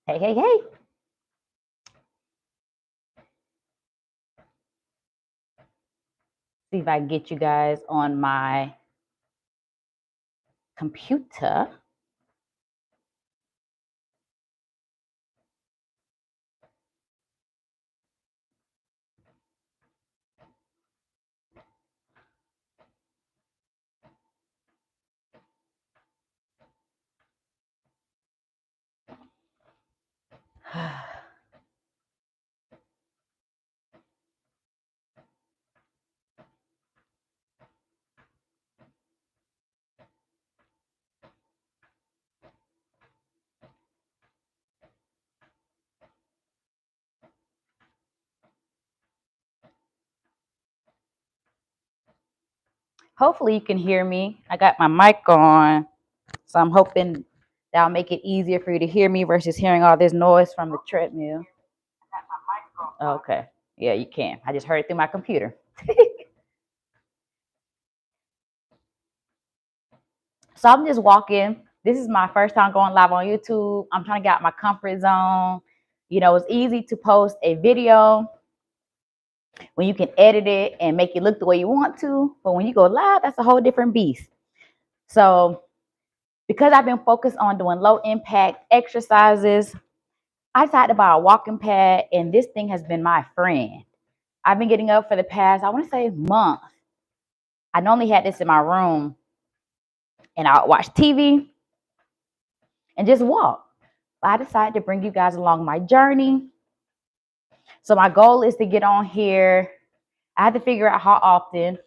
Hey, hey, hey. See if I can get you guys on my computer. Hopefully you can hear me. I got my mic on, so I'm hoping that'll make it easier for you to hear me versus hearing all this noise from the treadmill. Okay. Yeah, you can. I just heard it through my computer. So I'm just walking. This is my first time going live on YouTube. I'm trying to get out my comfort zone. You know, it's easy to post a video when you can edit it and make it look the way you want to. But when you go live, that's a whole different beast. So because I've been focused on doing low impact exercises, I decided to buy a walking pad, and this thing has been my friend. I've been getting up for the past, I want to say, month. I normally had this in my room, and I would watch TV and just walk. But I decided to bring you guys along my journey. So my goal is to get on here. I have to figure out how often,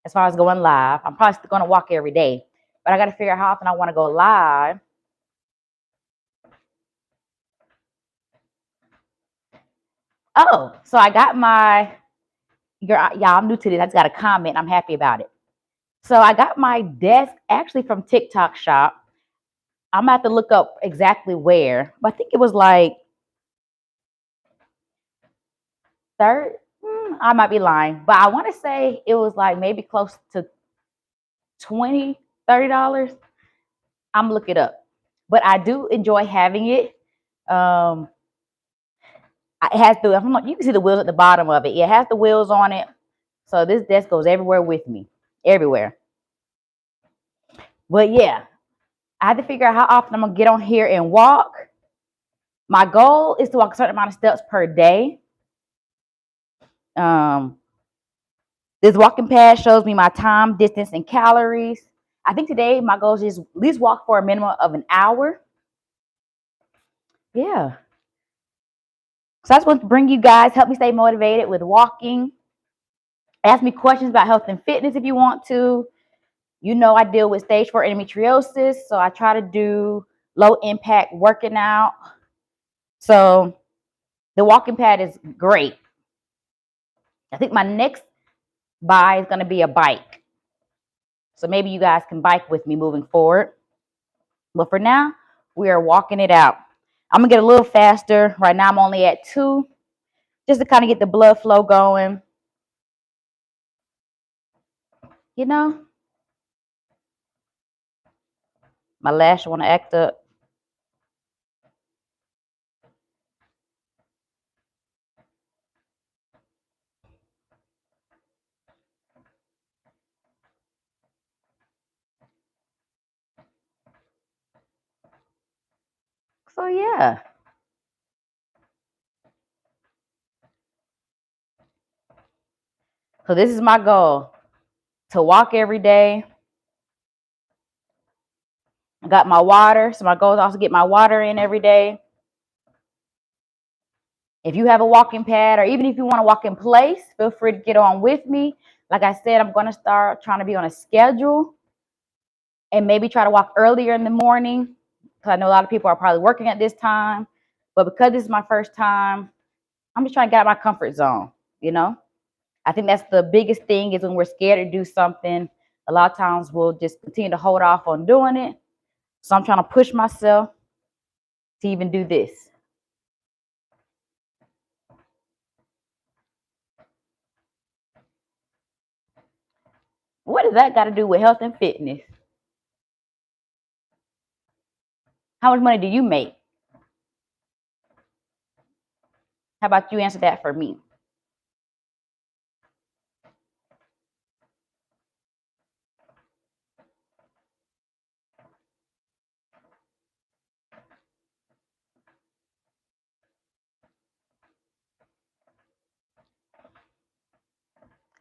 as far as going live. I'm probably still going to walk every day, but I got to figure out how often I want to go live. Oh, so I got my, y'all, I'm new to this. I just got a comment. I'm happy about it. So I got my desk actually from TikTok Shop. I'm gonna have to look up exactly where, but I think it was like third. I might be lying, but I want to say it was like maybe close to $20, $30. I'm look it up, but I do enjoy having it. It has the, I don't know, you can see the wheels at the bottom of it. It has the wheels on it, so this desk goes everywhere with me, everywhere. But yeah, I had to figure out how often I'm gonna get on here and walk. My goal is to walk a certain amount of steps per day. This walking pad shows me my time, distance, and calories. I think today my goal is at least walk for a minimum of an hour. Yeah. So I just want to bring you guys, help me stay motivated with walking. Ask me questions about health and fitness if you want to. You know, I deal with stage 4 endometriosis, so I try to do low impact working out. So the walking pad is great. I think my next buy is going to be a bike. So maybe you guys can bike with me moving forward. But for now, we are walking it out. I'm going to get a little faster. Right now, I'm only at 2, just to kind of get the blood flow going. You know, my lash want to act up. So yeah. So this is my goal, to walk every day. I got my water. So my goal is also get my water in every day. If you have a walking pad, or even if you want to walk in place, feel free to get on with me. Like I said, I'm going to start trying to be on a schedule and maybe try to walk earlier in the morning. because I know a lot of people are probably working at this time. But because this is my first time, I'm just trying to get out of my comfort zone, you know? I think that's the biggest thing is when we're scared to do something, a lot of times we'll just continue to hold off on doing it. So I'm trying to push myself to even do this. What does that got to do with health and fitness? How much money do you make? How about you answer that for me?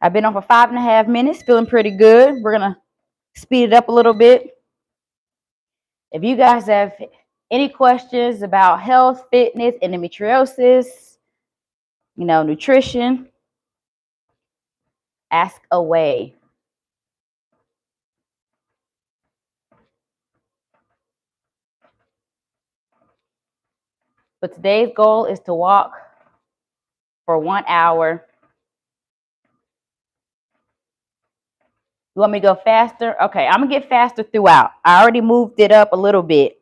I've been on for 5.5 minutes, feeling pretty good. We're going to speed it up a little bit. If you guys have any questions about health, fitness, endometriosis, nutrition, ask away. But today's goal is to walk for 1 hour. You want me to go faster? Okay, I'm going to get faster throughout. I already moved it up a little bit.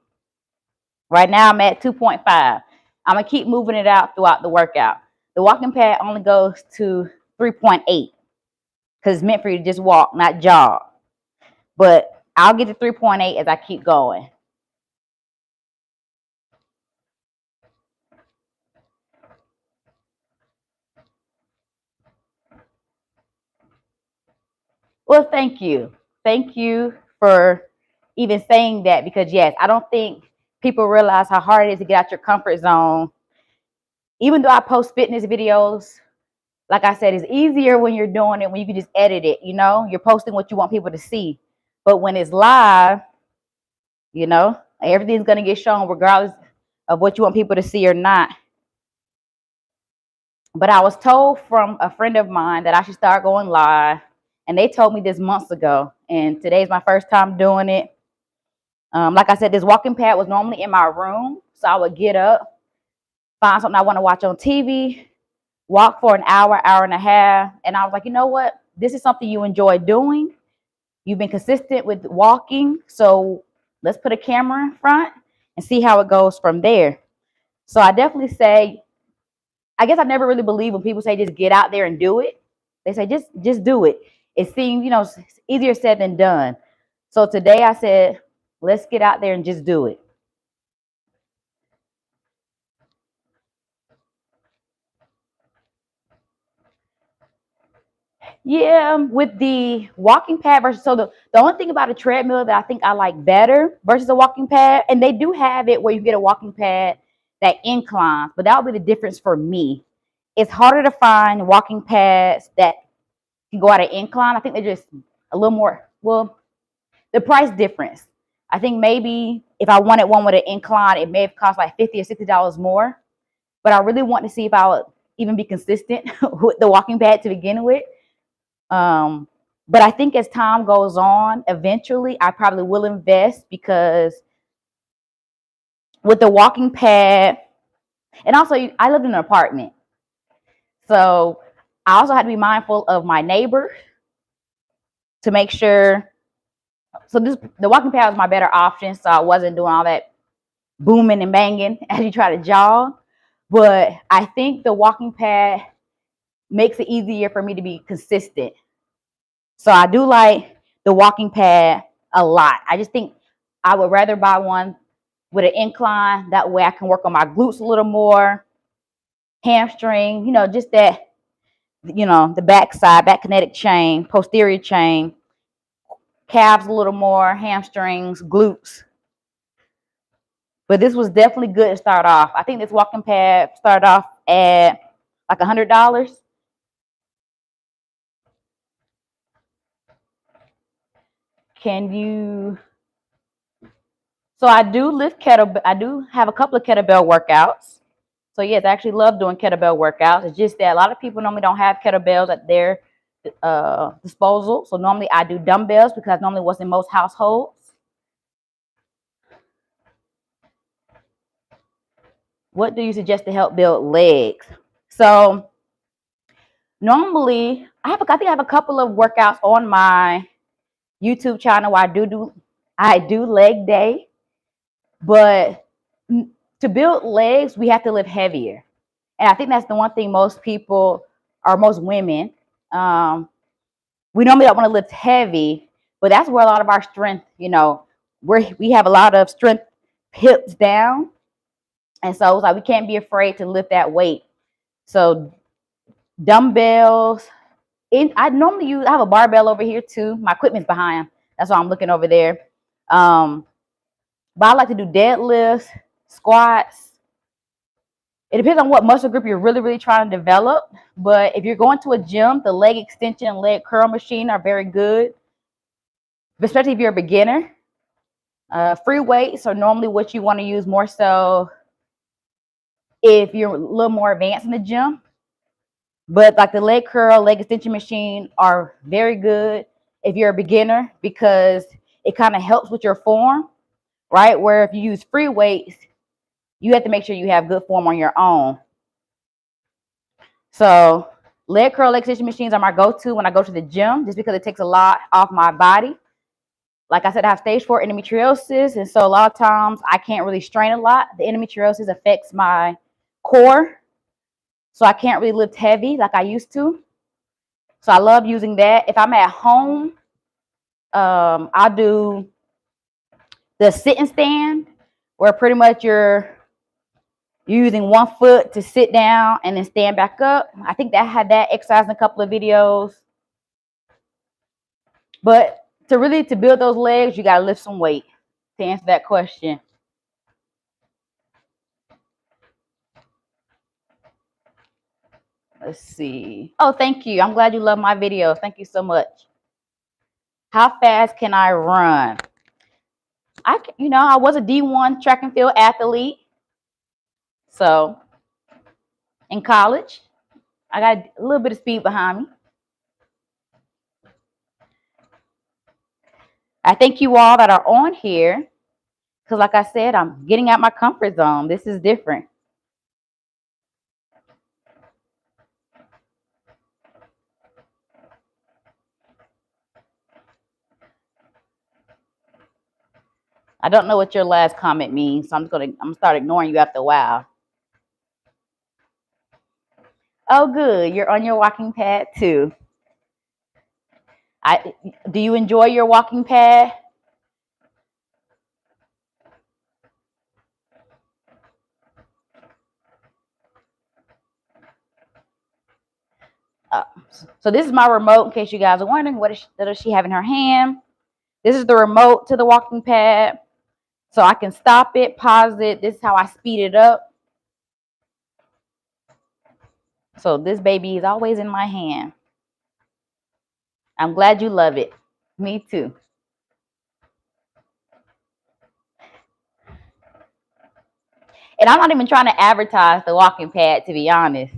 Right now I'm at 2.5. I'm going to keep moving it out throughout the workout. The walking pad only goes to 3.8 because it's meant for you to just walk, not jog. But I'll get to 3.8 as I keep going. Well, thank you. Thank you for even saying that because, yes, I don't think people realize how hard it is to get out your comfort zone. Even though I post fitness videos, like I said, it's easier when you're doing it, when you can just edit it, You're posting what you want people to see. But when it's live, everything's going to get shown regardless of what you want people to see or not. But I was told from a friend of mine that I should start going live. And they told me this months ago. And today's my first time doing it. Like I said, this walking pad was normally in my room. So I would get up, find something I want to watch on TV, walk for an hour, hour and a half. And I was like, you know what? This is something you enjoy doing. You've been consistent with walking. So let's put a camera in front and see how it goes from there. So I definitely say, I guess I never really believe when people say just get out there and do it. They say just do it. It seems, it's easier said than done. So today I said, let's get out there and just do it. Yeah, with the walking pad versus the only thing about a treadmill that I think I like better versus a walking pad, and they do have it where you get a walking pad that inclines, but that would be the difference for me. It's harder to find walking pads that can go at an incline. I think they're just a little more, well, the price difference. I think maybe if I wanted one with an incline, it may have cost like $50 or $60 more. But I really want to see if I would even be consistent with the walking pad to begin with. But I think as time goes on, eventually I probably will invest because with the walking pad, and also I lived in an apartment. So I also had to be mindful of my neighbors to make sure. So the walking pad was my better option. So I wasn't doing all that booming and banging as you try to jog. But I think the walking pad makes it easier for me to be consistent. So I do like the walking pad a lot. I just think I would rather buy one with an incline. That way I can work on my glutes a little more, hamstring, just that, the back kinetic chain, posterior chain, calves a little more, hamstrings, glutes. But this was definitely good to start off. I think this walking pad started off at like $100. Can you? So I do lift kettlebell. I do have a couple of kettlebell workouts. So yes, I actually love doing kettlebell workouts. It's just that a lot of people normally don't have kettlebells at their disposal. So normally I do dumbbells because normally what's in most households. What do you suggest to help build legs? So normally, I think I have a couple of workouts on my YouTube channel where I do leg day, but to build legs, we have to lift heavier. And I think that's the one thing most people, or most women, we normally don't want to lift heavy, but that's where a lot of our strength, we have a lot of strength hips down. And so it's like we can't be afraid to lift that weight. So dumbbells. I have a barbell over here too. My equipment's behind. That's why I'm looking over there. But I like to do deadlifts, squats. It depends on what muscle group you're really, really trying to develop. But if you're going to a gym, the leg extension and leg curl machine are very good, especially if you're a beginner. Free weights are normally what you want to use more so if you're a little more advanced in the gym. But like the leg curl, leg extension machine are very good if you're a beginner because it kind of helps with your form, right? Where if you use free weights, you have to make sure you have good form on your own. So leg curl, leg extension machines are my go-to when I go to the gym just because it takes a lot off my body. Like I said, I have stage 4 endometriosis, and so a lot of times I can't really strain a lot. The endometriosis affects my core, so I can't really lift heavy like I used to. So I love using that. If I'm at home, I'll do the sit and stand, where pretty much you're using one foot to sit down and then stand back up. I think that I had that exercise in a couple of videos. But to build those legs, you got to lift some weight to answer that question. Let's see. Oh, thank you. I'm glad you love my videos. Thank you so much. How fast can I run? I was a D1 track and field athlete. So in college, I got a little bit of speed behind me. I thank you all that are on here because, like I said, I'm getting out my comfort zone. This is different. I don't know what your last comment means, so I'm gonna start ignoring you after a while. Oh, good. You're on your walking pad too. Do you enjoy your walking pad? So this is my remote in case you guys are wondering what does she have in her hand. This is the remote to the walking pad. So I can stop it, pause it. This is how I speed it up. So this baby is always in my hand. I'm glad you love it. Me too. And I'm not even trying to advertise the walking pad, to be honest.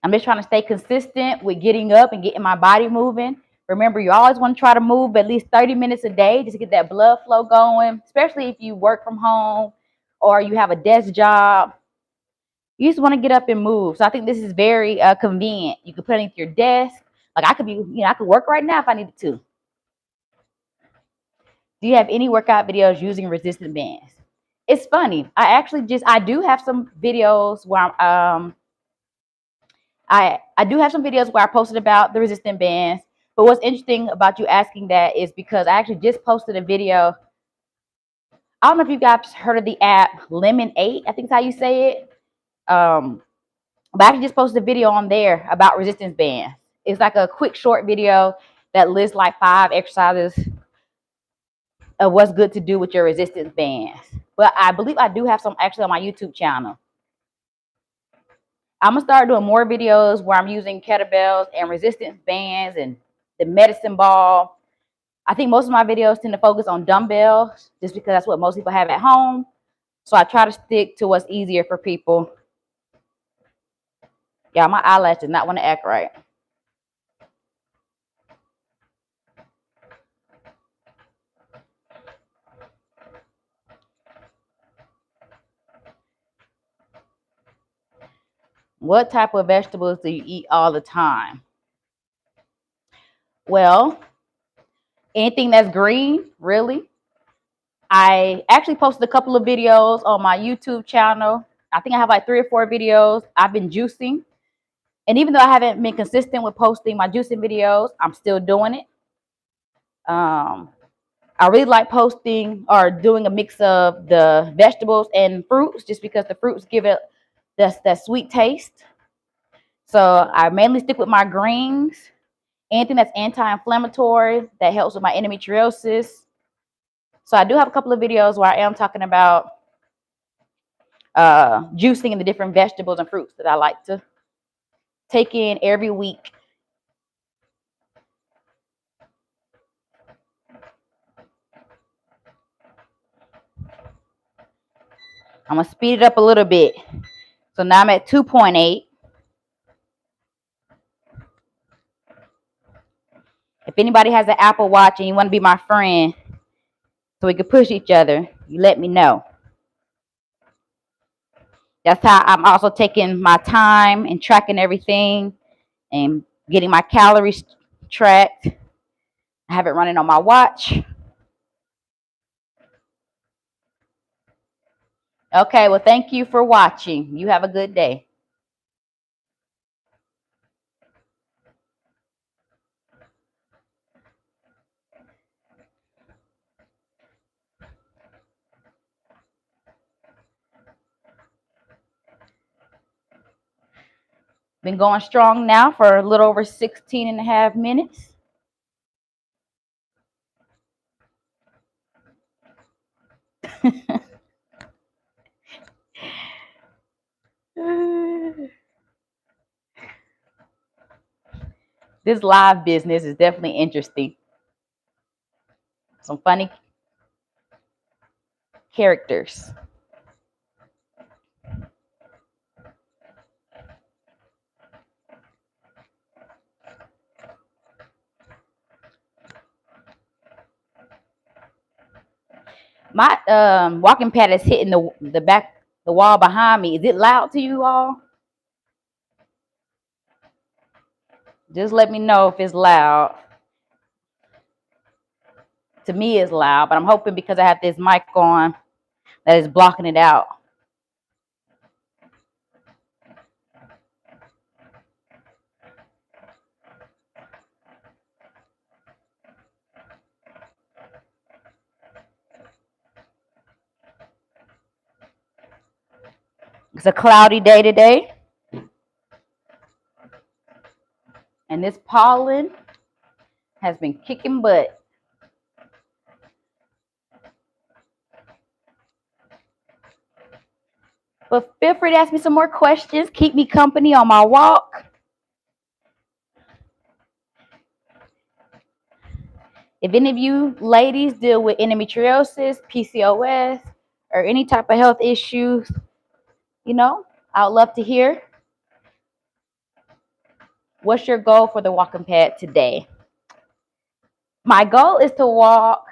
I'm just trying to stay consistent with getting up and getting my body moving. Remember, you always want to try to move at least 30 minutes a day just to get that blood flow going, especially if you work from home or you have a desk job. You just want to get up and move. So I think this is very convenient. You can put it into your desk. Like I could work right now if I needed to. Do you have any workout videos using resistance bands? It's funny. I do have some videos where I do have some videos where I posted about the resistance bands. But what's interesting about you asking that is because I actually just posted a video. I don't know if you guys heard of the app Lemon8, I think is how you say it. But I actually just posted a video on there about resistance bands. It's like a quick short video that lists like 5 exercises of what's good to do with your resistance bands. But I believe I do have some actually on my YouTube channel. I'm gonna start doing more videos where I'm using kettlebells and resistance bands and the medicine ball. I think most of my videos tend to focus on dumbbells just because that's what most people have at home. So I try to stick to what's easier for people. Yeah, my eyelash does not want to act right. What type of vegetables do you eat all the time? Well, anything that's green, really. I actually posted a couple of videos on my YouTube channel. I think I have like 3 or 4 videos. I've been juicing. And even though I haven't been consistent with posting my juicing videos, I'm still doing it. I really like posting or doing a mix of the vegetables and fruits just because the fruits give it that sweet taste. So I mainly stick with my greens, anything that's anti-inflammatory that helps with my endometriosis. So I do have a couple of videos where I am talking about juicing and the different vegetables and fruits that I like to take in every week. I'm gonna speed it up a little bit. So now I'm at 2.8. If anybody has an Apple Watch and you want to be my friend so we can push each other, you let me know. That's how I'm also taking my time and tracking everything and getting my calories tracked. I have it running on my watch. Okay, well, thank you for watching. You have a good day. Been going strong now for a little over 16 and a half minutes. This live business is definitely interesting. Some funny characters. My walking pad is hitting the wall behind me. Is it loud to you all? Just let me know if it's loud. To me, it's loud, but I'm hoping because I have this mic on that is blocking it out. It's a cloudy day today. And this pollen has been kicking butt. But feel free to ask me some more questions. Keep me company on my walk. If any of you ladies deal with endometriosis, PCOS, or any type of health issues, I'd love to hear. What's your goal for the walking pad today? My goal is to walk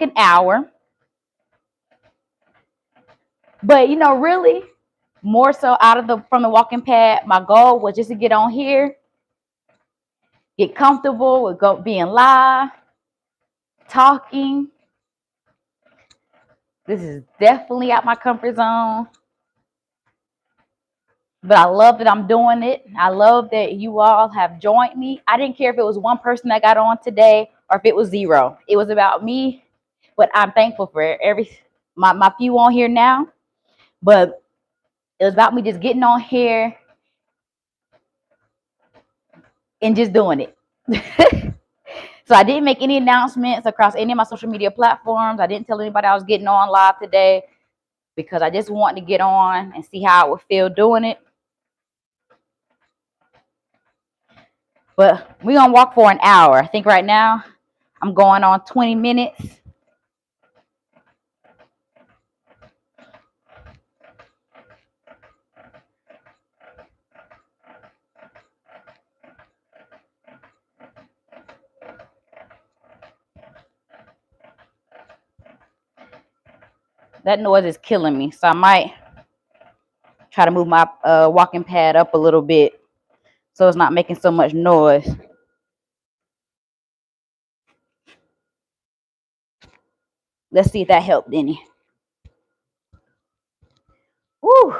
an hour. But really, more so from the walking pad, my goal was just to get on here, get comfortable with being live, talking. This is definitely out my comfort zone. But I love that I'm doing it. I love that you all have joined me. I didn't care if it was one person that got on today or if it was 0. It was about me. But I'm thankful for my few on here now. But it was about me just getting on here and just doing it. So I didn't make any announcements across any of my social media platforms. I didn't tell anybody I was getting on live today because I just wanted to get on and see how it would feel doing it. But we're going to walk for an hour. I think right now I'm going on 20 minutes. That noise is killing me, so I might Try to move my walking pad up a little bit so it's not making so much noise. Let's see if that helped any. Woo!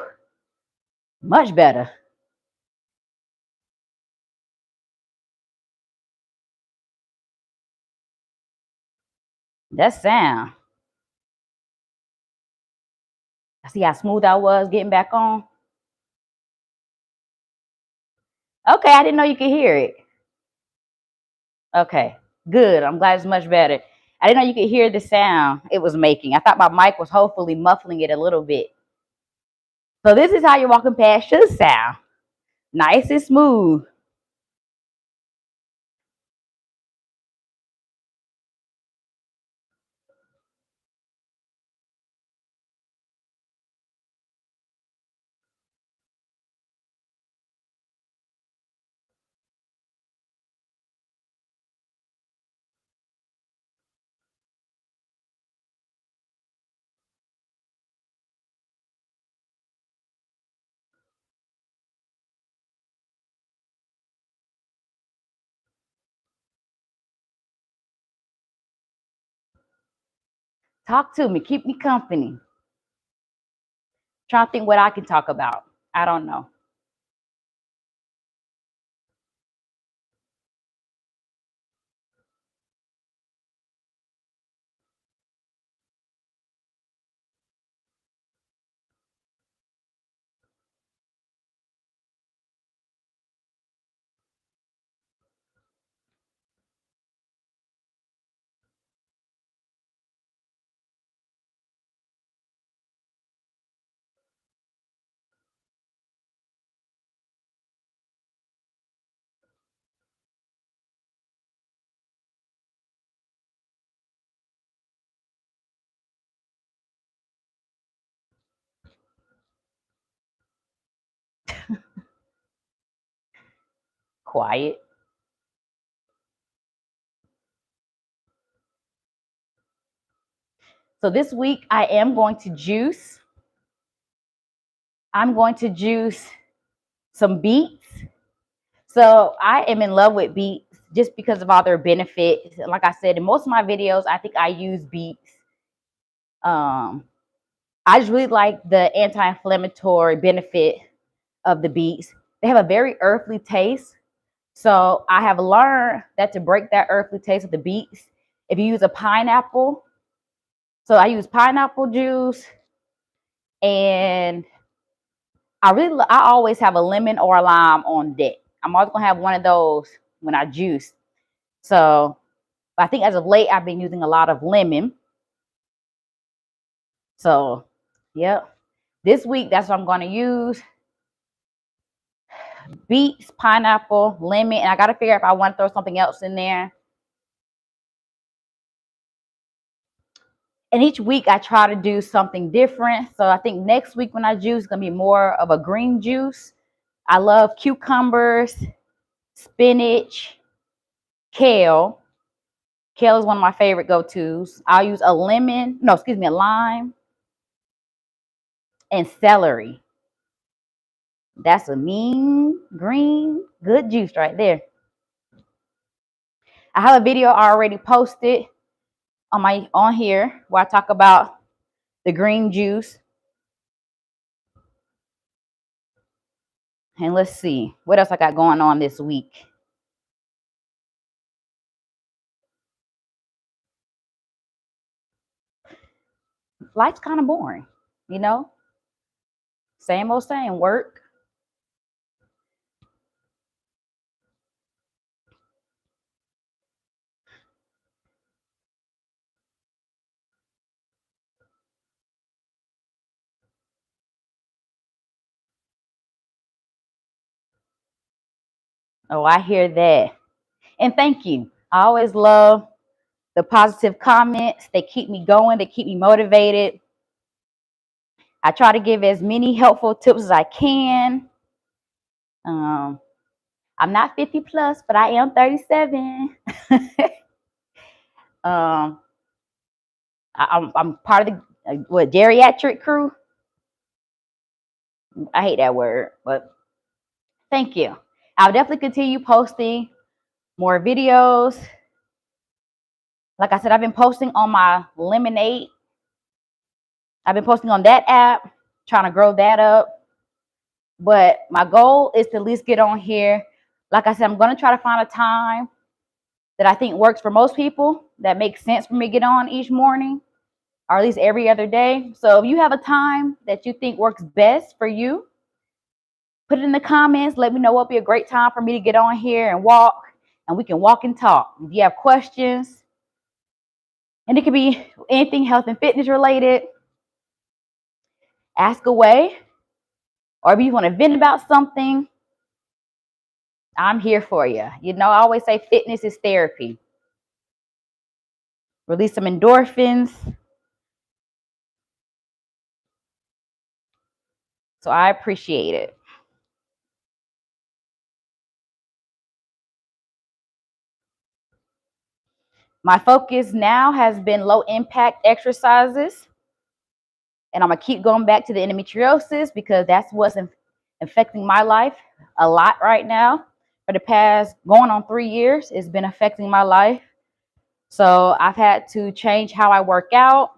Much better. That sound. See how smooth I was getting back on? Okay, I didn't know you could hear it. Okay, good. I'm glad it's much better. I didn't know you could hear the sound it was making. I thought my mic was hopefully muffling it a little bit. So this is how your walking pad should sound. Nice and smooth. Talk to me. Keep me company. Trying to think what I can talk about. I don't know. Quiet. So this week I am going to juice. I'm going to juice some beets. So I am in love with beets just because of all their benefits. Like I said, in most of my videos, I think I use beets. I just really like the anti-inflammatory benefit of the beets. They have a very earthly taste. So I have learned that to break that earthly taste of the beets, if you use a pineapple, so I use pineapple juice, and I always have a lemon or a lime on deck. I'm always gonna have one of those when I juice. So I think as of late, I've been using a lot of lemon. So, yep. This week, that's what I'm going to use. Beets, pineapple, lemon. And I got to figure out if I want to throw something else in there. And each week, I try to do something different. So I think next week when I juice, it's going to be more of a green juice. I love cucumbers, spinach, kale. Kale is one of my favorite go-tos. I'll use a lime, and celery. That's a mean, green, good juice right there. I have a video already posted on here where I talk about the green juice. And let's see what else I got going on this week. Life's kind of boring, you know? Same old same, work. Oh, I hear that. And thank you. I always love the positive comments. They keep me going, they keep me motivated. I try to give as many helpful tips as I can. I'm not 50 plus, but I am 37. I'm part of the geriatric crew. I hate that word, but thank you. I'll definitely continue posting more videos. Like I said, I've been posting on my Lemonade. I've been posting on that app, trying to grow that up. But my goal is to at least get on here. Like I said, I'm going to try to find a time that I think works for most people, that makes sense for me to get on each morning, or at least every other day. So if you have a time that you think works best for you, put it in the comments. Let me know what would be a great time for me to get on here and walk, and we can walk and talk. If you have questions, and it could be anything health and fitness related, ask away. Or if you want to vent about something, I'm here for you. You know, I always say fitness is therapy. Release some endorphins. So I appreciate it. My focus now has been low impact exercises. And I'm going to keep going back to the endometriosis because that's what's affecting my life a lot right now. For the past going on 3 years, it's been affecting my life. So I've had to change how I work out,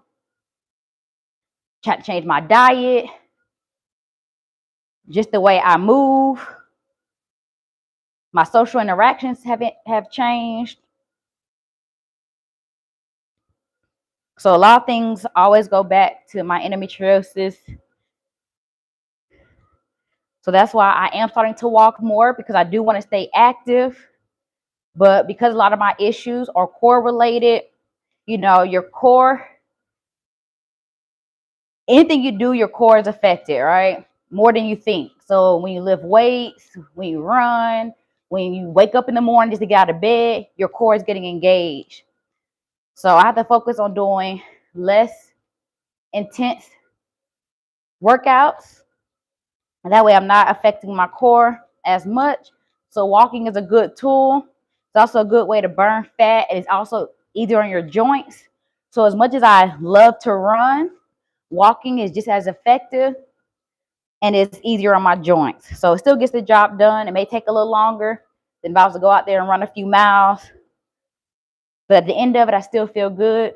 change my diet, just the way I move. My social interactions have changed. So a lot of things always go back to my endometriosis. So that's why I am starting to walk more, because I do want to stay active. But because a lot of my issues are core related, you know, your core, anything you do, your core is affected, right? More than you think. So when you lift weights, when you run, when you wake up in the morning just to get out of bed, your core is getting engaged. So I have to focus on doing less intense workouts. And that way I'm not affecting my core as much. So walking is a good tool. It's also a good way to burn fat. And it's also easier on your joints. So as much as I love to run, walking is just as effective, and it's easier on my joints. So it still gets the job done. It may take a little longer than if I was to go out there and run a few miles. But at the end of it, I still feel good.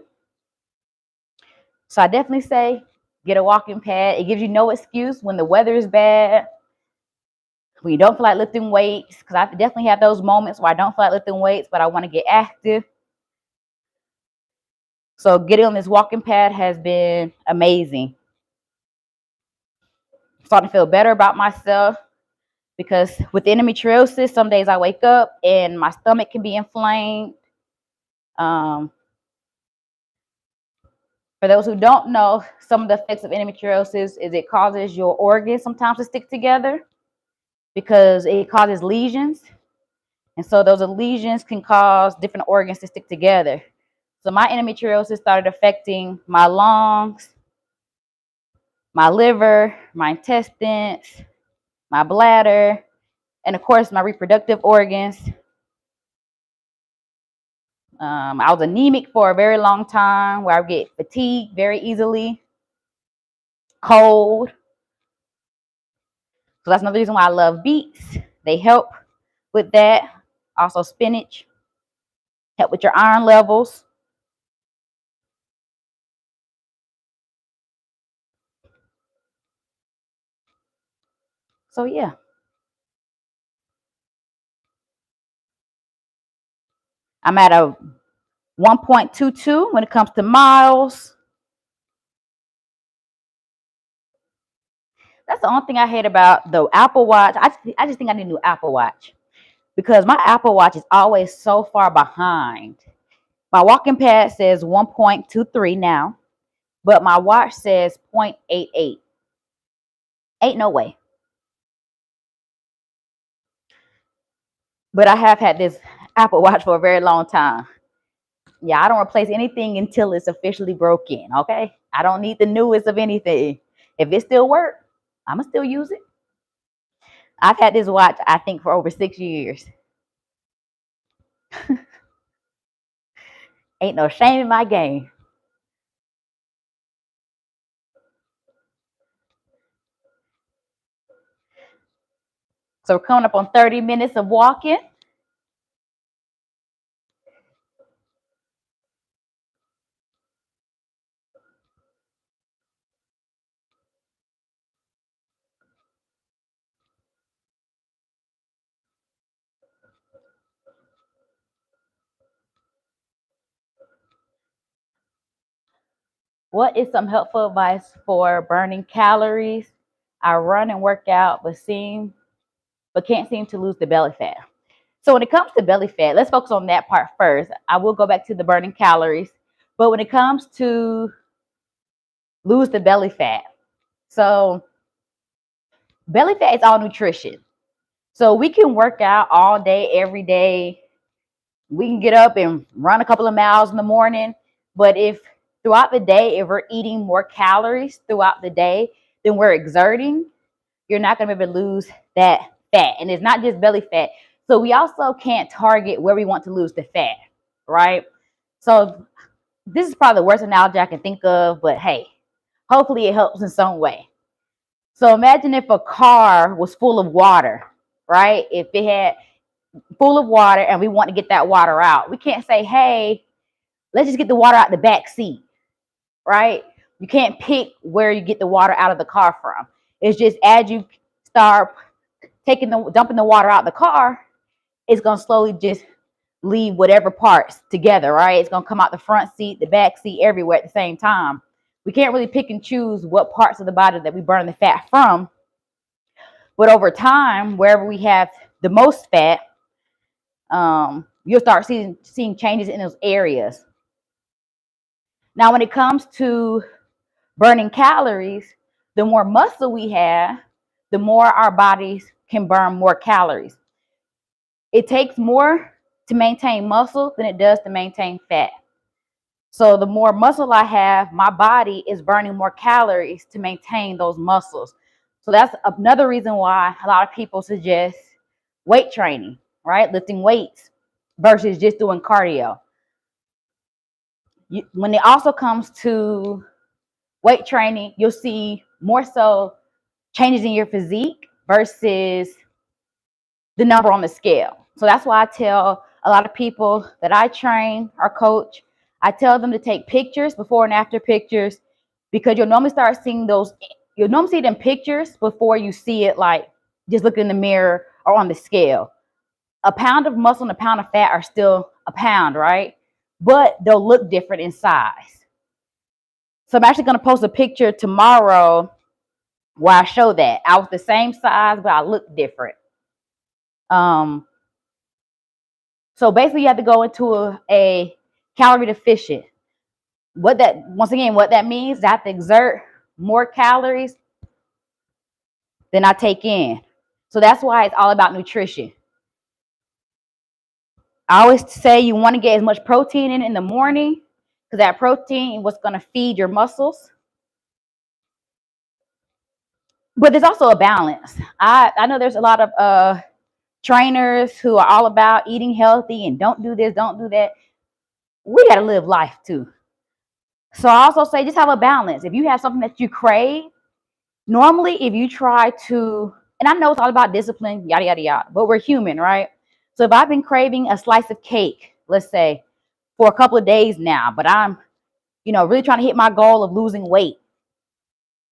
So I definitely say get a walking pad. It gives you no excuse when the weather is bad, when you don't feel like lifting weights, because I definitely have those moments where I don't feel like lifting weights, but I want to get active. So getting on this walking pad has been amazing. I'm starting to feel better about myself, because with endometriosis, some days I wake up and my stomach can be inflamed. For those who don't know, some of the effects of endometriosis is it causes your organs sometimes to stick together because it causes lesions. And so those lesions can cause different organs to stick together. So my endometriosis started affecting my lungs, my liver, my intestines, my bladder, and of course my reproductive organs. I was anemic for a very long time, where I would get fatigued very easily, cold. So that's another reason why I love beets. They help with that. Also spinach, help with your iron levels. So yeah. I'm at a 1.22 when it comes to miles. That's the only thing I hate about the Apple Watch. I just think I need a new Apple Watch, because my Apple Watch is always so far behind. My walking pad says 1.23 now, but my watch says 0.88. Ain't no way. But I have had this Apple Watch for a very long time. Yeah, I don't replace anything until it's officially broken, okay? I don't need the newest of anything. If it still works, I'm going to still use it. I've had this watch, I think, for over 6 years. Ain't no shame in my game. So we're coming up on 30 minutes of walking. What is some helpful advice for burning calories? I run and work out, but can't seem to lose the belly fat. So when it comes to belly fat, let's focus on that part first. I will go back to the burning calories, but when it comes to lose the belly fat, so belly fat is all nutrition. So we can work out all day, every day. We can get up and run a couple of miles in the morning, but if throughout the day, if we're eating more calories throughout the day than we're exerting, you're not going to be able to lose that fat. And it's not just belly fat. So we also can't target where we want to lose the fat, right? So this is probably the worst analogy I can think of, but hey, hopefully it helps in some way. So imagine if a car was full of water, right? If it had full of water and we want to get that water out, we can't say, hey, let's just get the water out the back seat, right? You can't pick where you get the water out of the car from. It's just as you start dumping the water out the car, it's going to slowly just leave whatever parts together, right? It's going to come out the front seat, the back seat, everywhere at the same time. We can't really pick and choose what parts of the body that we burn the fat from. But over time, wherever we have the most fat, you'll start seeing changes in those areas. Now, when it comes to burning calories, the more muscle we have, the more our bodies can burn more calories. It takes more to maintain muscle than it does to maintain fat. So the more muscle I have, my body is burning more calories to maintain those muscles. So that's another reason why a lot of people suggest weight training, right? Lifting weights versus just doing cardio. When it also comes to weight training, you'll see more so changes in your physique versus the number on the scale. So that's why I tell a lot of people that I train or coach, I tell them to take pictures, before and after pictures, because you'll normally start seeing you'll normally see it in pictures before you see it like just look in the mirror or on the scale. A pound of muscle and a pound of fat are still a pound, right? But they'll look different in size. So I'm actually going to post a picture tomorrow where I show that. I was the same size, but I look different. So basically you have to go into a calorie deficient. What that means is I have to exert more calories than I take in. So that's why it's all about nutrition. I always say you want to get as much protein in the morning, because that protein is what's going to feed your muscles. But there's also a balance. I know there's a lot of trainers who are all about eating healthy and don't do this, don't do that. We got to live life too. So I also say just have a balance. If you have something that you crave, normally if you try to, and I know it's all about discipline, yada, yada, yada, but we're human, right? So if I've been craving a slice of cake, let's say, for a couple of days now, but I'm, really trying to hit my goal of losing weight,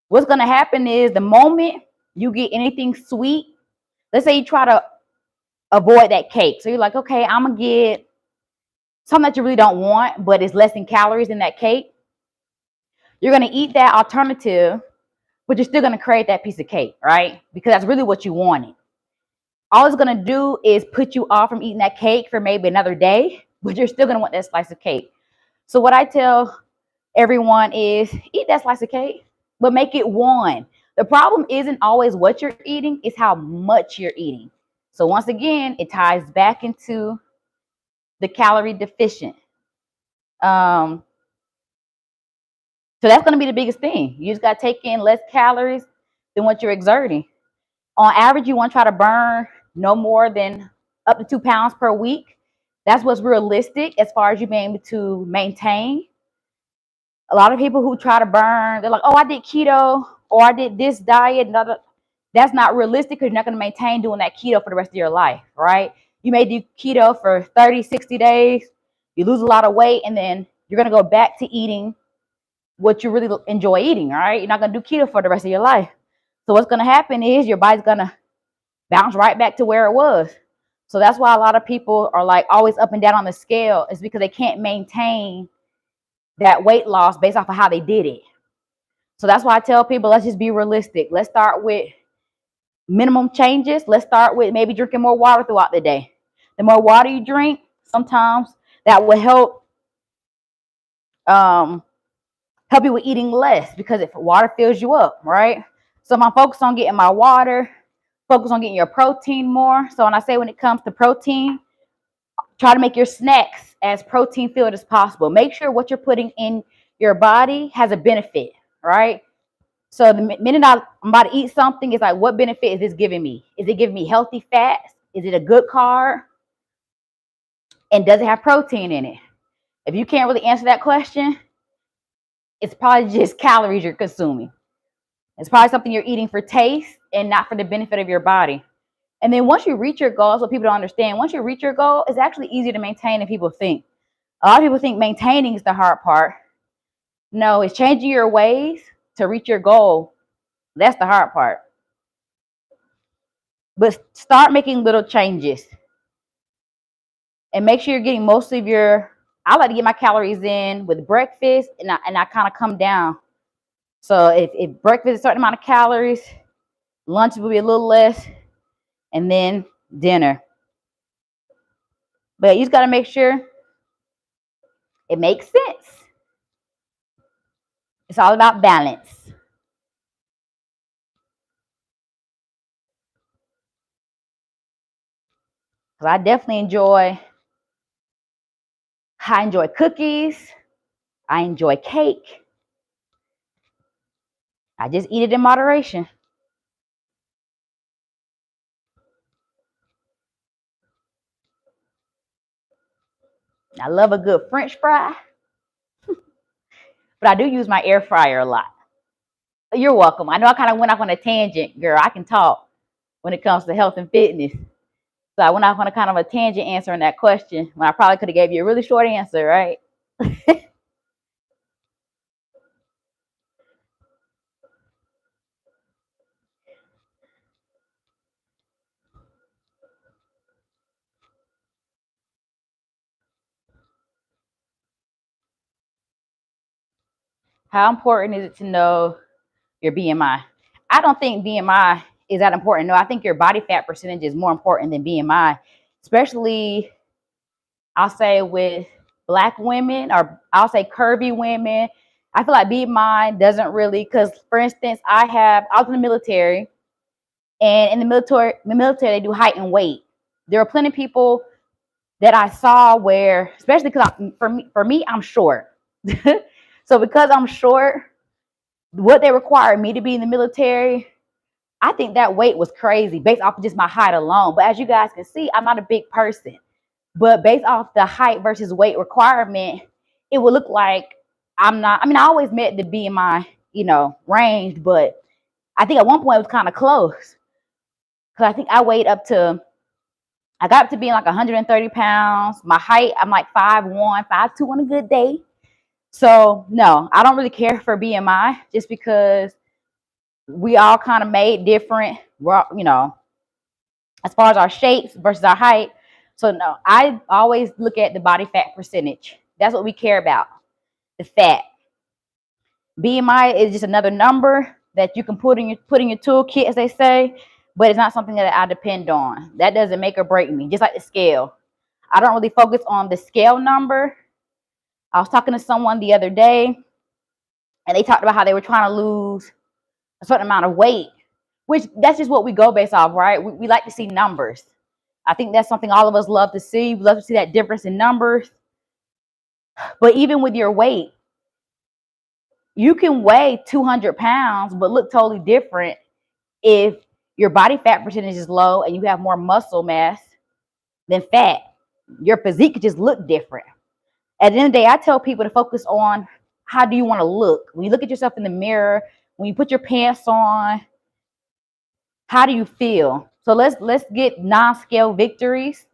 what's going to happen is the moment you get anything sweet, let's say you try to avoid that cake. So you're like, okay, I'm going to get something that you really don't want, but it's less in calories than that cake. You're going to eat that alternative, but you're still going to crave that piece of cake, right? Because that's really what you wanted. All it's going to do is put you off from eating that cake for maybe another day, but you're still going to want that slice of cake. So what I tell everyone is eat that slice of cake, but make it one. The problem isn't always what you're eating, it's how much you're eating. So once again, it ties back into the calorie deficient. So that's going to be the biggest thing. You just got to take in less calories than what you're exerting. On average, you want to try to burn no more than up to 2 pounds per week. That's what's realistic as far as you being able to maintain. A lot of people who try to burn, they're like, oh, I did keto or I did this diet. that's not realistic because you're not going to maintain doing that keto for the rest of your life, right? You may do keto for 30, 60 days, you lose a lot of weight, and then you're going to go back to eating what you really enjoy eating, right? You're not going to do keto for the rest of your life. So what's going to happen is your body's going to bounce right back to where it was. So that's why a lot of people are like always up and down on the scale, is because they can't maintain that weight loss based off of how they did it. So that's why I tell people, let's just be realistic. Let's start with minimum changes. Let's start with maybe drinking more water throughout the day. The more water you drink, sometimes that will help you with eating less, because if water fills you up, right? So I'm focused on getting my water, focus on getting your protein more. So when I say when it comes to protein, try to make your snacks as protein filled as possible. Make sure what you're putting in your body has a benefit, right? So the minute I'm about to eat something, it's like, what benefit is this giving me? Is it giving me healthy fats? Is it a good carb? And does it have protein in it? If you can't really answer that question, it's probably just calories you're consuming. It's probably something you're eating for taste and not for the benefit of your body. And then once you reach your goal, so people don't understand, once you reach your goal, it's actually easier to maintain than people think. A lot of people think maintaining is the hard part. No, it's changing your ways to reach your goal. That's the hard part. But start making little changes. And make sure you're getting most of your, I like to get my calories in with breakfast, and I kind of come down. So if breakfast is a certain amount of calories, lunch will be a little less, and then dinner. But you just got to make sure it makes sense. It's all about balance. Because I definitely enjoy cookies. I enjoy cake. I just eat it in moderation. I love a good French fry. But I do use my air fryer a lot. You're welcome. I know I kind of went off on a tangent, girl. I can talk when it comes to health and fitness. So I went off on a kind of a tangent answering that question when I probably could have gave you a really short answer, right? How important is it to know your BMI? I don't think BMI is that important. No, I think your body fat percentage is more important than BMI, especially I'll say with Black women, or I'll say curvy women. I feel like BMI doesn't really, because for instance, I was in the military, and in the military they do height and weight. There are plenty of people that I saw where, especially because for me, I'm short. So because I'm short, what they required me to be in the military, I think that weight was crazy based off of just my height alone. But as you guys can see, I'm not a big person. But based off the height versus weight requirement, it would look like I'm not. I mean, I always met the BMI, range, but I think at one point it was kind of close. Because I think I got up to being like 130 pounds. My height, I'm like 5'1", 5'2" on a good day. So no, I don't really care for BMI, just because we all kind of made different, as far as our shapes versus our height. So no, I always look at the body fat percentage. That's what we care about, the fat. BMI is just another number that you can put in your toolkit, as they say, but it's not something that I depend on. That doesn't make or break me, just like the scale. I don't really focus on the scale number. I was talking to someone the other day, and they talked about how they were trying to lose a certain amount of weight, which that's just what we go based off, right? We like to see numbers. I think that's something all of us love to see. We love to see that difference in numbers. But even with your weight, you can weigh 200 pounds, but look totally different if your body fat percentage is low and you have more muscle mass than fat. Your physique could just look different. At the end of the day, I tell people to focus on how do you want to look. When you look at yourself in the mirror, when you put your pants on, How do you feel? So let's get non-scale victories.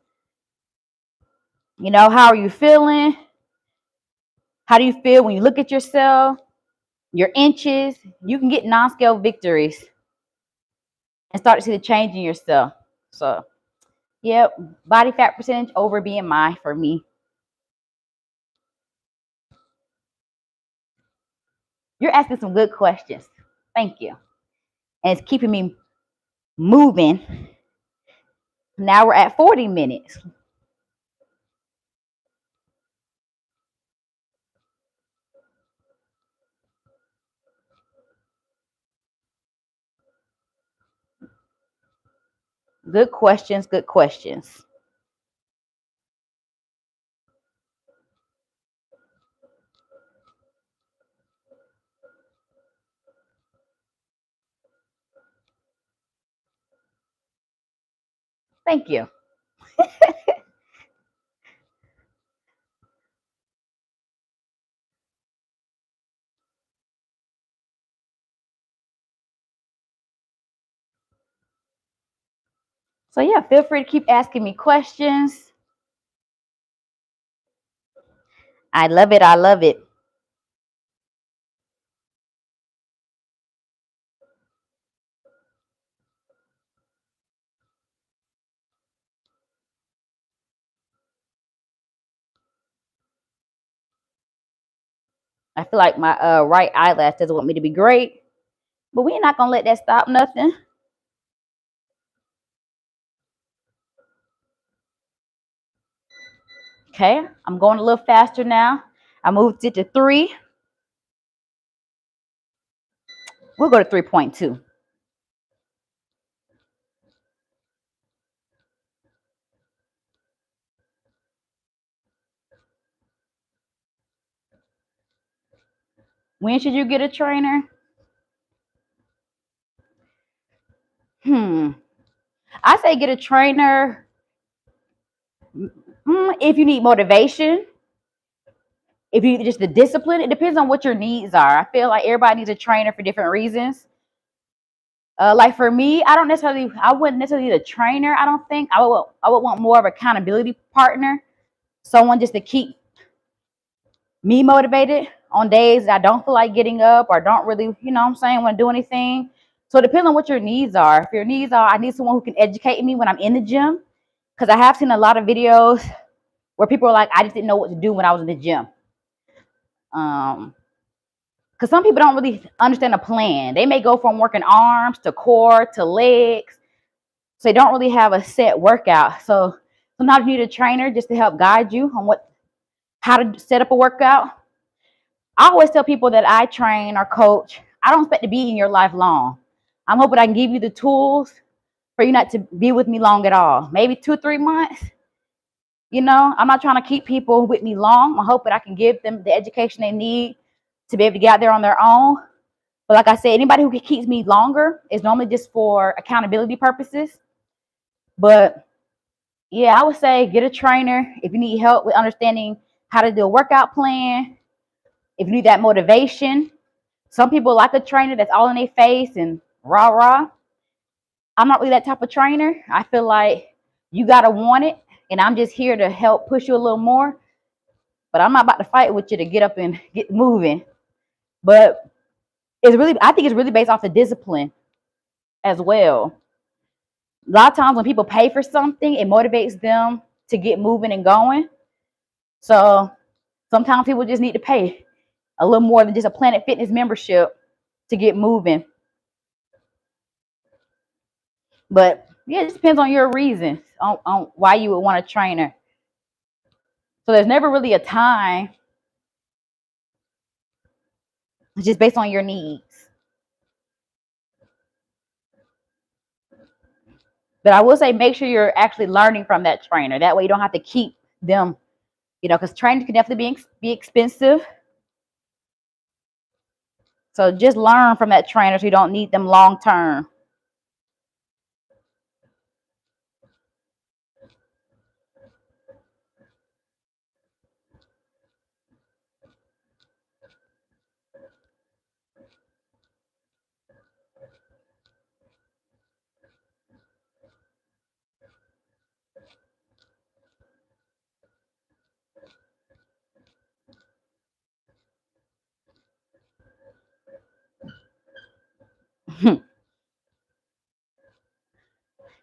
How are you feeling? How do you feel when you look at yourself? Your inches. You can get non-scale victories and start to see the change in yourself. So, yep, body fat percentage over BMI for me. You're asking some good questions. Thank you. And it's keeping me moving. Now we're at 40 minutes. Good questions, good questions. Thank you. So yeah, feel free to keep asking me questions. I love it. I love it. I feel like my right eyelash doesn't want me to be great, but we're not gonna let that stop nothing. Okay, I'm going a little faster now. I moved it to 3. We'll go to 3.2. When should you get a trainer? I say get a trainer if you need motivation, if you just the discipline. It depends on what your needs are. I feel like everybody needs a trainer for different reasons. Like for me, I wouldn't necessarily need a trainer. I don't think I would want more of an accountability partner, someone just to keep me motivated on days that I don't feel like getting up or don't really, want to do anything. So it depends on what your needs are. If your needs are, I need someone who can educate me when I'm in the gym, because I have seen a lot of videos where people are like, I just didn't know what to do when I was in the gym. Because some people don't really understand a plan. They may go from working arms to core to legs, so they don't really have a set workout. So sometimes you need a trainer just to help guide you on how to set up a workout. I always tell people that I train or coach, I don't expect to be in your life long. I'm hoping I can give you the tools for you not to be with me long at all. Maybe 2-3 months. I'm not trying to keep people with me long. I'm hoping I can give them the education they need to be able to get out there on their own. But like I said, anybody who keeps me longer is normally just for accountability purposes. But yeah, I would say get a trainer if you need help with understanding how to do a workout plan. If you need that motivation, some people like a trainer that's all in their face and rah rah. I'm not really that type of trainer. I feel like you gotta want it, and I'm just here to help push you a little more. But I'm not about to fight with you to get up and get moving. But I think it's really based off the discipline as well. A lot of times when people pay for something, it motivates them to get moving and going. So sometimes people just need to pay a little more than just a Planet Fitness membership to get moving. But yeah, it just depends on your reasons on why you would want a trainer. So there's never really a time. It's just based on your needs. But I will say, make sure you're actually learning from that trainer. That way you don't have to keep them, because training can definitely be expensive. So just learn from that trainer so you don't need them long term.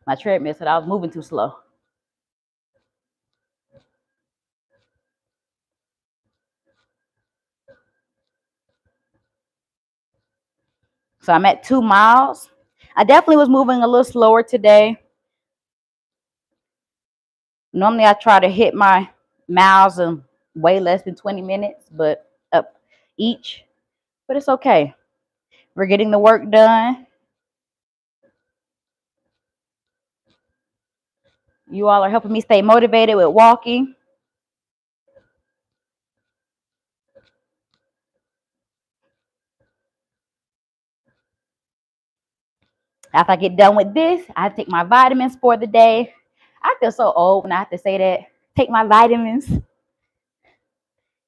My treadmill said I was moving too slow. So I'm at 2 miles. I definitely was moving a little slower today. Normally I try to hit my miles in way less than 20 minutes, but up each. But it's okay. We're getting the work done. You all are helping me stay motivated with walking. After I get done with this, I take my vitamins for the day. I feel so old when I have to say that. Take my vitamins.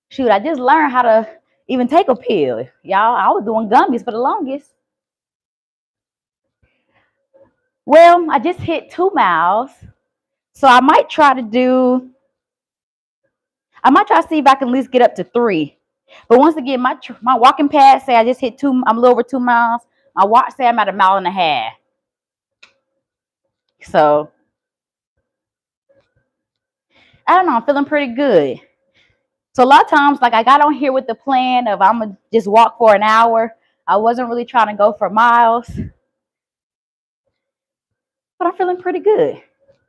Shoot, I just learned how to even take a pill. Y'all, I was doing gummies for the longest. Well, I just hit 2 miles. So I might try to see if I can at least get up to 3. But once again, my walking pad say I just hit 2, I'm a little over 2 miles. My watch say I'm at 1.5 miles. So I don't know, I'm feeling pretty good. So a lot of times, like I got on here with the plan of I'm gonna just walk for an hour. I wasn't really trying to go for miles, but I'm feeling pretty good.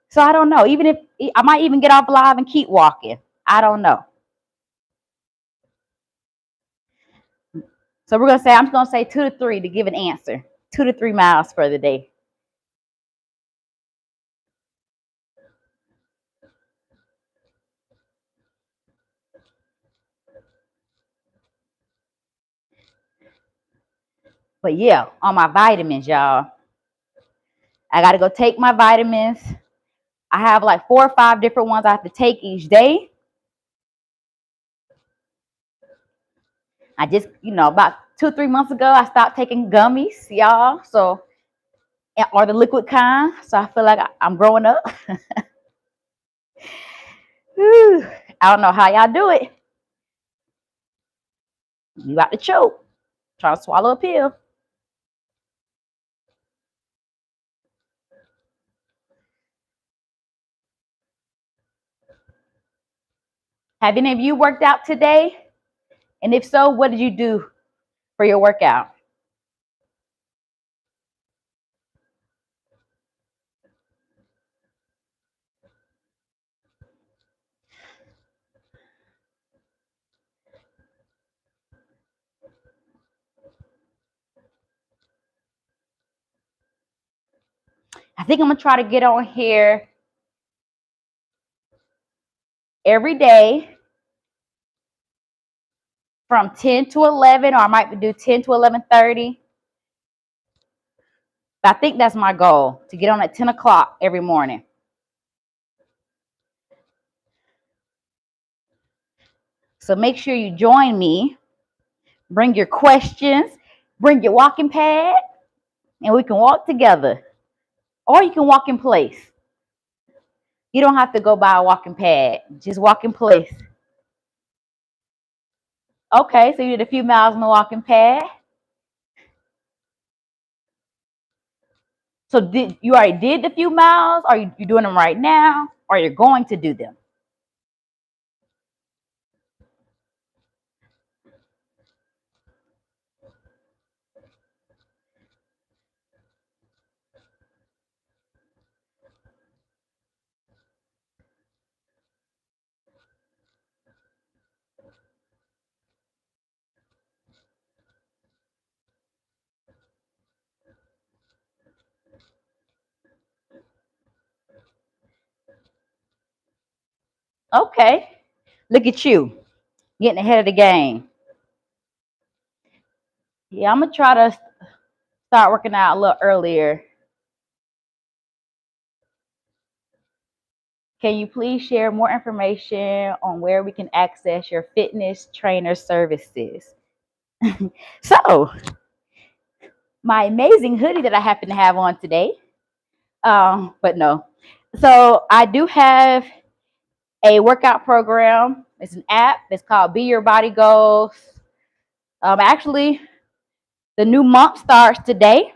So I don't know. Even if I might even get off live and keep walking. I don't know. So I'm just gonna say 2 to 3 to give an answer. 2 to 3 miles for the day. But yeah, on my vitamins, y'all. I gotta go take my vitamins. I have like 4 or 5 different ones I have to take each day. I just, about 2 or 3 months ago, I stopped taking gummies, y'all. So, or the liquid kind. So I feel like I'm growing up. Whew. I don't know how y'all do it. You about to choke, trying to swallow a pill. Have any of you worked out today? And if so, what did you do for your workout? I think I'm going to try to get on here every day from 10 to 11, or I might do 10 to 11:30. But I think that's my goal, to get on at 10 o'clock every morning. So make sure you join me. Bring your questions, bring your walking pad, and we can walk together. Or you can walk in place. You don't have to go by a walking pad. Just walk in place. Okay, so you did a few miles on the walking pad. So you already did the few miles? Or you doing them right now? Or you're going to do them? Okay. Look at you, getting ahead of the game. Yeah, I'm going to try to start working out a little earlier. Can you please share more information on where we can access your fitness trainer services? So, my amazing hoodie that I happen to have on today. But no. So, I do have a workout program. It's an app. It's called Be Your Body Goals. Actually, the new month starts today.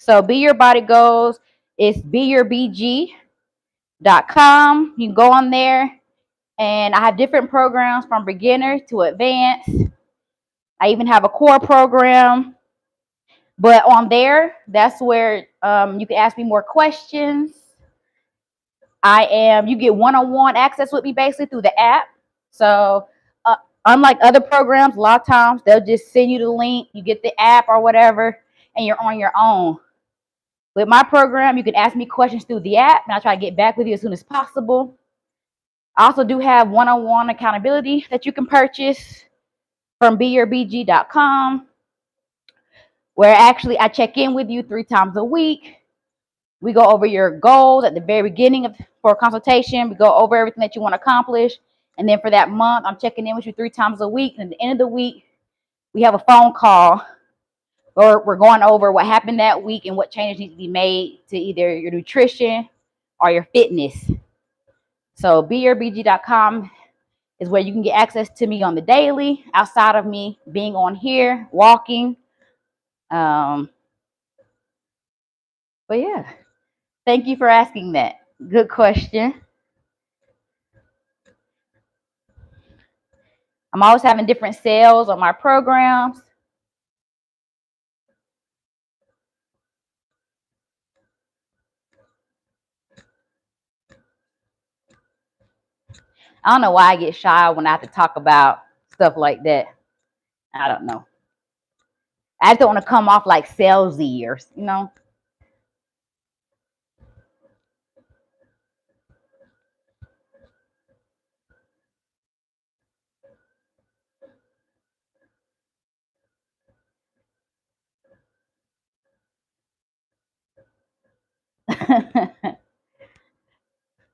So Be Your Body Goals. It's beyourbg.com. You can go on there, and I have different programs from beginner to advanced. I even have a core program. But on there, that's where you can ask me more questions. You get one-on-one access with me basically through the app. So unlike other programs, a lot of times they'll just send you the link, you get the app or whatever, and you're on your own. With my program, you can ask me questions through the app, and I'll try to get back with you as soon as possible. I also do have one-on-one accountability that you can purchase from beyourbg.com, where actually I check in with you 3 times a week. We go over your goals at the very beginning for a consultation. We go over everything that you want to accomplish. And then for that month, I'm checking in with you 3 times a week. And at the end of the week, we have a phone call or we're going over what happened that week and what changes need to be made to either your nutrition or your fitness. So beyourbg.com is where you can get access to me on the daily, outside of me being on here, walking. But yeah, thank you for asking that. Good question. I'm always having different sales on my programs. I don't know why I get shy when I have to talk about stuff like that. I don't know. I just don't want to come off like salesy or, you know.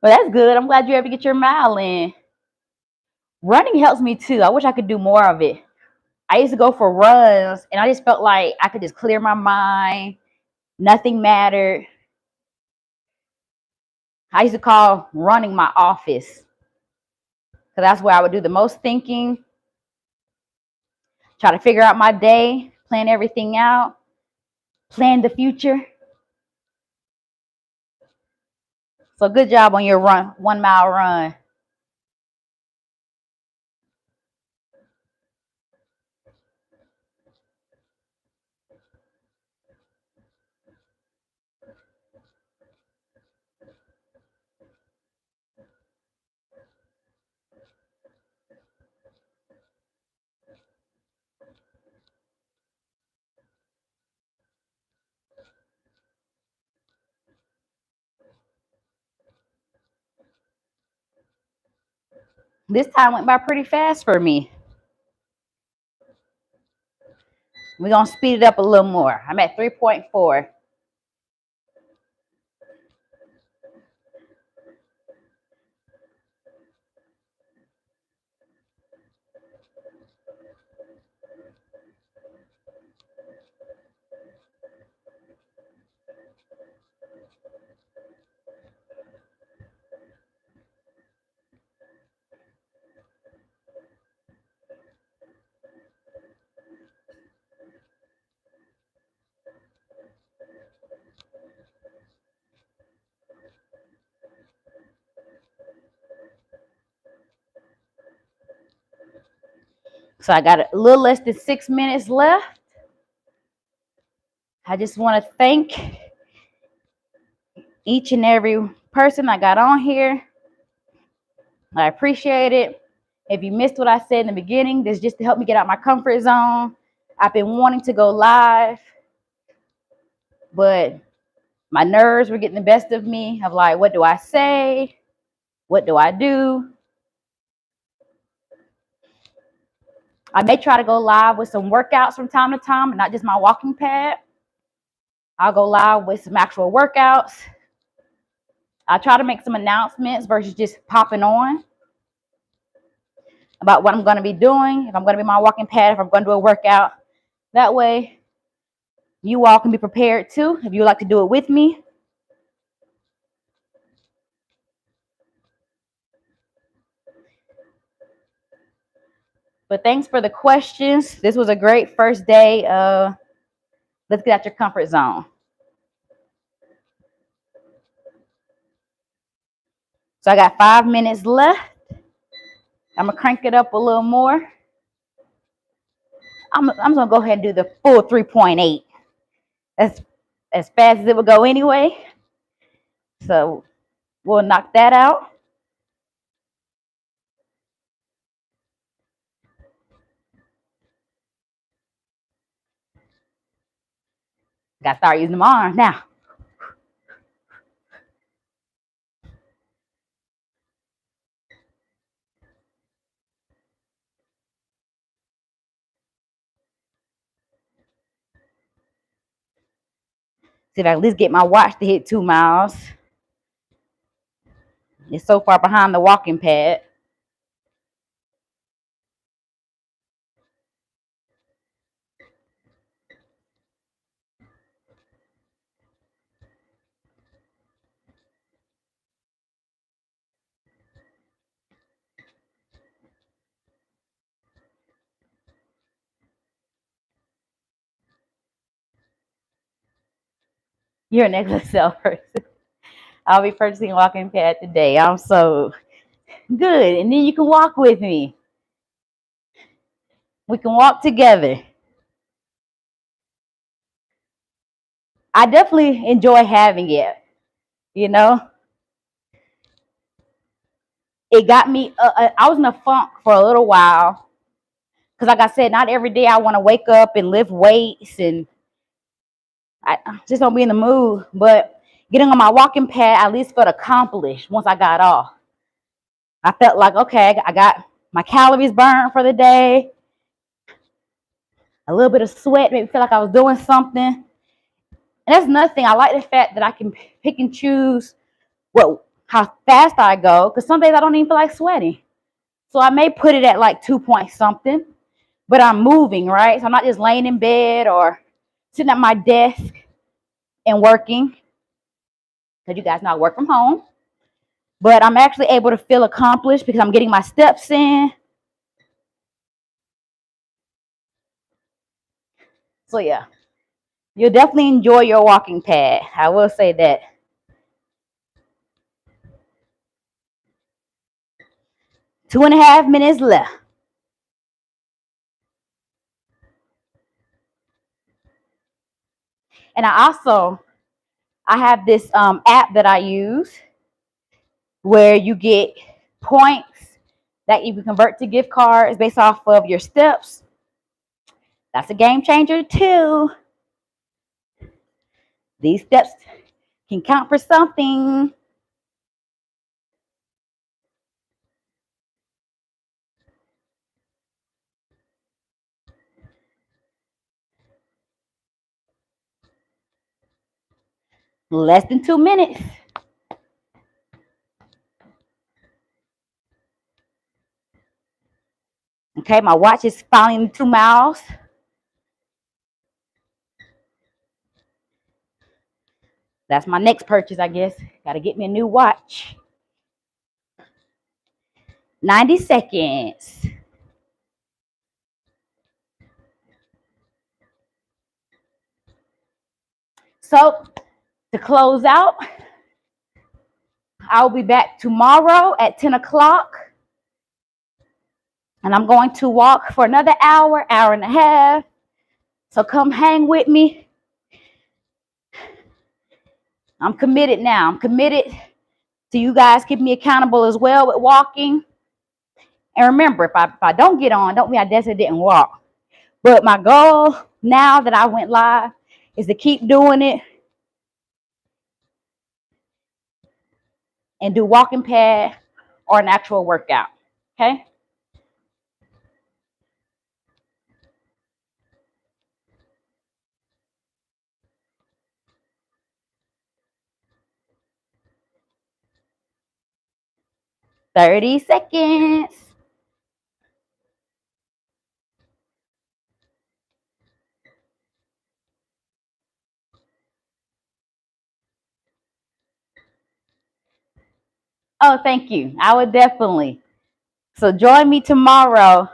But that's good. I'm glad you ever get your mile in. Running helps me too. I wish I could do more of it. I used to go for runs and I just felt like I could just clear my mind. Nothing mattered. I used to call running my office because that's where I would do the most thinking, try to figure out my day, plan everything out, plan the future. So good job on your 1 mile run. This time went by pretty fast for me. We're going to speed it up a little more. I'm at 3.4. So I got a little less than 6 minutes left. I just want to thank each and every person I got on here. I appreciate it. If you missed what I said in the beginning, this is just to help me get out my comfort zone. I've been wanting to go live, but my nerves were getting the best of me. Of like, what do I say? What do I do? I may try to go live with some workouts from time to time, and not just my walking pad. I'll go live with some actual workouts. I'll try to make some announcements versus just popping on about what I'm going to be doing, if I'm going to be my walking pad, if I'm going to do a workout. That way, you all can be prepared too, if you would like to do it with me. But thanks for the questions. This was a great first day. Let's get out your comfort zone. So I got 5 minutes left. I'm gonna crank it up a little more. I'm gonna go ahead and do the full 3.8. That's as fast as it would go anyway. So we'll knock that out. Got to start using my arms now. See if I can at least get my watch to hit 2 miles. It's so far behind the walking pad. You're an excellent sales person. I'll be purchasing a walking pad today. I'm so good. And then you can walk with me. We can walk together. I definitely enjoy having it. You know, it got me. I was in a funk for a little while because, like I said, not every day I want to wake up and lift weights, and I just don't be in the mood. But getting on my walking pad, I at least felt accomplished once I got off. I felt like, okay, I got my calories burned for the day. A little bit of sweat made me feel like I was doing something. And that's nothing. I like the fact that I can pick and choose how fast I go, because some days I don't even feel like sweating. So I may put it at like 2 point something, but I'm moving, right? So I'm not just laying in bed or sitting at my desk and working, because you guys know I work from home. But I'm actually able to feel accomplished because I'm getting my steps in. So yeah, you'll definitely enjoy your walking pad. I will say that. 2.5 minutes left. And I have this app that I use where you get points that you can convert to gift cards based off of your steps. That's a game changer too. These steps can count for something. Less than 2 minutes. Okay, my watch is finally 2 miles. That's my next purchase, I guess. Got to get me a new watch. 90 seconds. So, to close out, I'll be back tomorrow at 10 o'clock. And I'm going to walk for another hour, hour and a half. So come hang with me. I'm committed now. I'm committed to you guys keep me accountable as well with walking. And remember, if I don't get on, don't mean I definitely didn't walk. But my goal now that I went live is to keep doing it and do walking pad or an actual workout. Okay? "30 seconds." Oh, thank you. I would definitely. So join me tomorrow,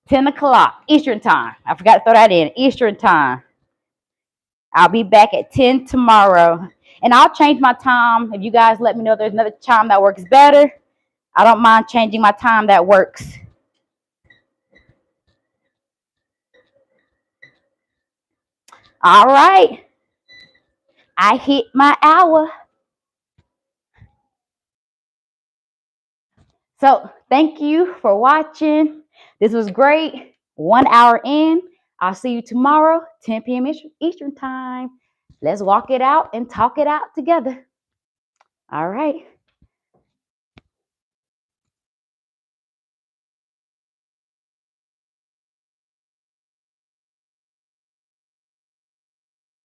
10 o'clock Eastern time. I forgot to throw that in. Eastern time. I'll be back at 10 tomorrow. And I'll change my time. If you guys let me know there's another time that works better, I don't mind changing my time that works. All right. I hit my hour. So thank you for watching. This was great. 1 hour in. I'll see you tomorrow, 10 p.m. Eastern time. Let's walk it out and talk it out together. All right.